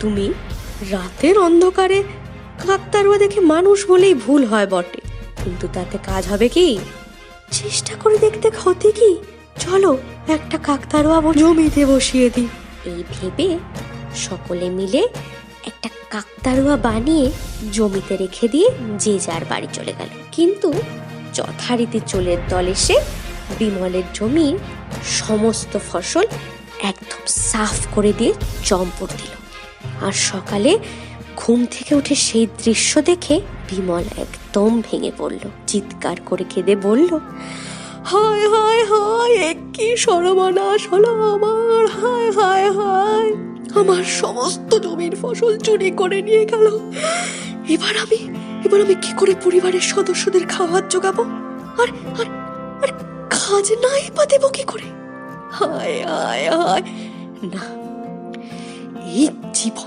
তুমি রাতের অন্ধকারে কাকতাড়ুয়া দেখে মানুষ বলেই ভুল হয় বটে, কিন্তু তাতে কাজ হবে কি? চেষ্টা করে দেখতে ক্ষতি কি? চলো একটা কাকতাড়ুয়া জমিতে বসিয়ে দিই। এই ভেবে সকলে মিলে একটা কাকতাড়ুয়া বানিয়ে জমিতে রেখে দিয়ে যে যার বাড়ি চলে গেল। কিন্তু যথারীতি চোরের দল এসে বিমলের জমির সমস্ত ফসল একদম সাফ করে দিয়ে চম্পট দিল। আর সকালে ঘুম থেকে উঠে সেই দৃশ্য দেখে বিমল একদম ভেঙে পড়ল, চিৎকার করে কেঁদে বলল, হায় হায় হায়, কি সর্বনাশ হলো আমার! হায় হায় হায়, আমার সমস্ত জমির ফসল চুরি করে নিয়ে গেল। এবার আমি কি করে পরিবারের সদস্যদের খাবার জোগাবো? আর আর আর খাজনাই বা দেবো কি করে? হায় হায় হায়, না, এই জীবন